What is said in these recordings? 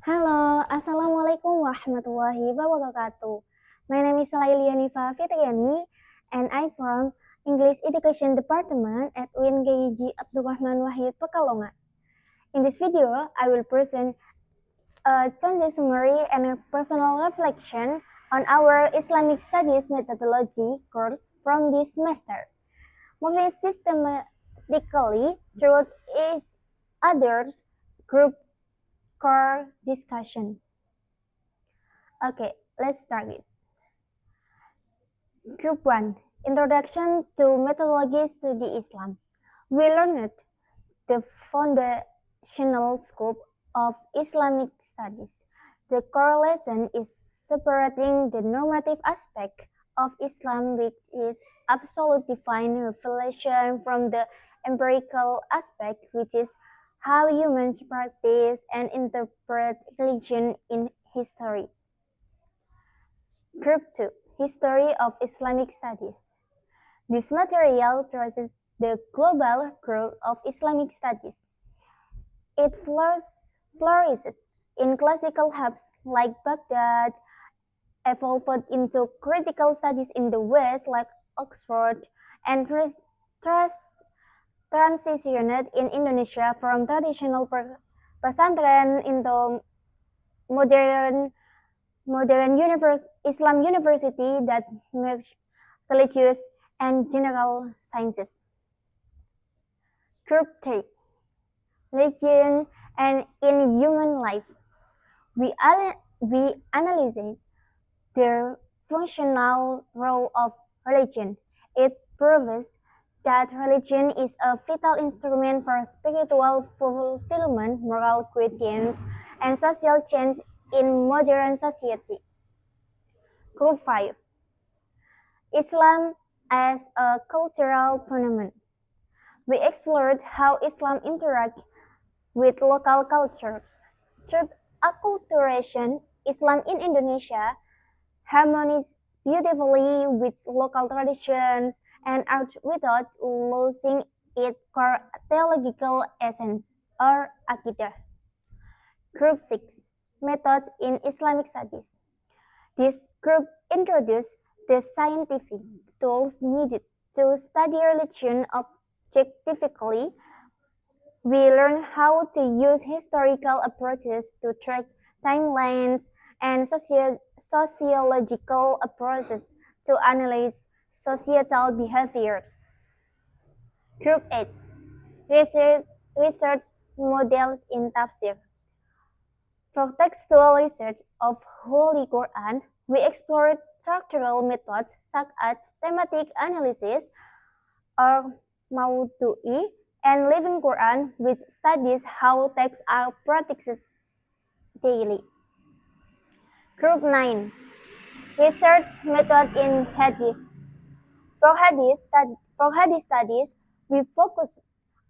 Halo, Assalamualaikum warahmatullahi wabarakatuh. My name is Lailianifa Fitriani, and I'm from English Education Department at UIN Abdurrahman Wahid Pekalongan. In this video, I will present a transit summary and a personal reflection on our Islamic Studies methodology course from this semester. Moving systematically through each other's group core discussion. Okay, let's start it. Group 1, Introduction to Methodology Study Islam. We learned the foundational scope of Islamic studies. The core lesson is separating the normative aspect of Islam, which is absolute divine revelation, from the empirical aspect, which is how humans practice and interpret religion in history. Group 2, History of Islamic Studies. This material traces the global growth of Islamic studies. It flourished in classical hubs like Baghdad, evolved into critical studies in the West like Oxford, and transitioned in Indonesia from traditional pesantren into modern Islam university that merge religious and general sciences. Group 3, Religion and in Human Life. We analyze the functional role of religion. It proves that religion is a vital instrument for spiritual fulfillment, moral guidance, and social change in modern society. Group 5, Islam as a cultural phenomenon. We explored how Islam interacts with local cultures. Through acculturation, Islam in Indonesia harmonizes beautifully with local traditions and art without losing its core theological essence or akidah. Group 6, Methods in Islamic Studies. This group introduced the scientific tools needed to study religion objectively. We learn how to use historical approaches to track timelines and sociological approaches to analyze societal behaviors. Group 8, Research Models in Tafsir. For textual research of Holy Quran, we explored structural methods such as thematic analysis or Mawdu'i and Living Quran, which studies how texts are practiced daily. Group 9, Research Method in Hadith. For hadith studies, we focus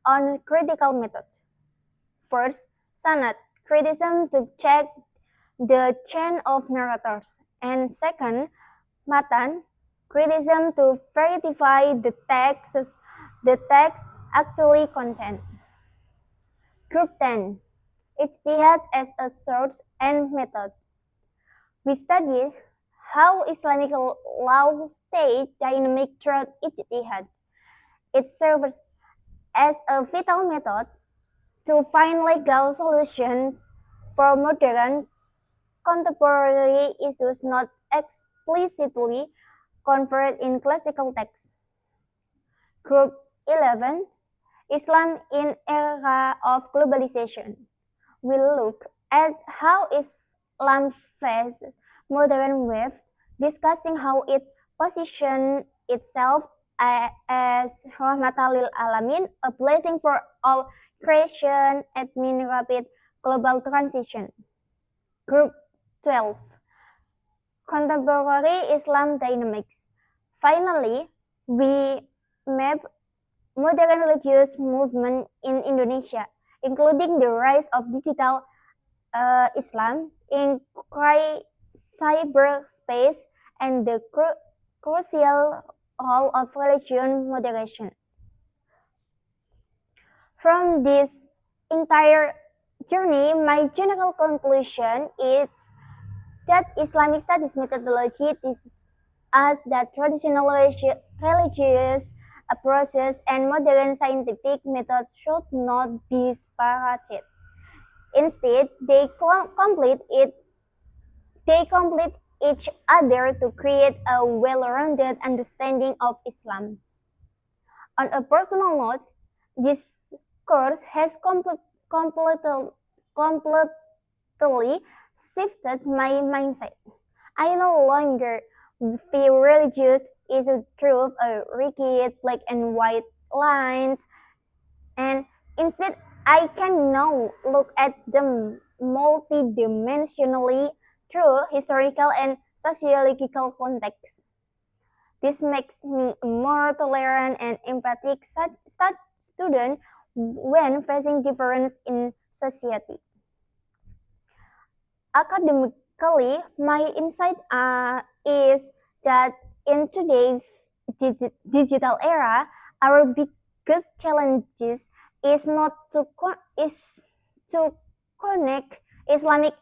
on critical methods. First, sanad, criticism to check the chain of narrators, and second, matan, criticism to verify the text actually content. Group 10, Ijtihad as a source and method. We studied how Islamic law stayed dynamic throughout ijtihad. It serves as a vital method to find legal solutions for modern contemporary issues not explicitly covered in classical texts. Group 11, Islam in Era of Globalization. We look at how Islam faces modern waves, discussing how it positions itself as Rahmatal Alamin, a blessing for all creation amid rapid global transition. Group 12, Contemporary Islam Dynamics. Finally, we map modern religious movement in Indonesia, including the rise of digital Islam in cyberspace and the crucial role of religion moderation. From this entire journey, my general conclusion is that Islamic studies methodology teaches us that traditional religious approaches and modern scientific methods should not be separated. Instead, they complete each other to create a well-rounded understanding of Islam. On a personal note, this course has completely shifted my mindset. I no longer feel religious issues through a rigid black and white lines, and instead I can now look at them multidimensionally through historical and sociological context. This makes me a more tolerant and empathic student when facing difference in society. Academically, my insight is that in today's digital era, our biggest challenges is not is to connect Islamic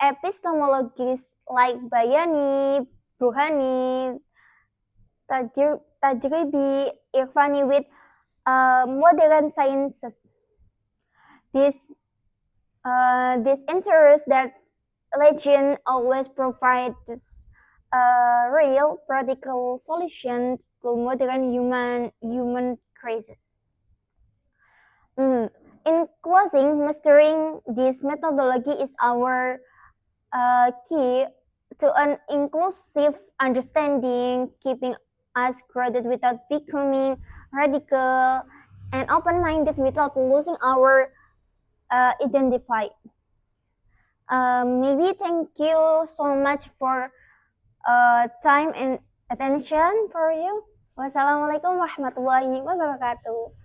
epistemologies like Bayani, Burhani, Tajribi, Irfani with modern sciences. This this ensures that legend always provides a real practical solution to modern human crisis. In closing, mastering this methodology is our key to an inclusive understanding, keeping us grounded without becoming radical, and open-minded without losing our identify. Maybe thank you so much for time and attention for you. Wassalamualaikum warahmatullahi wabarakatuh.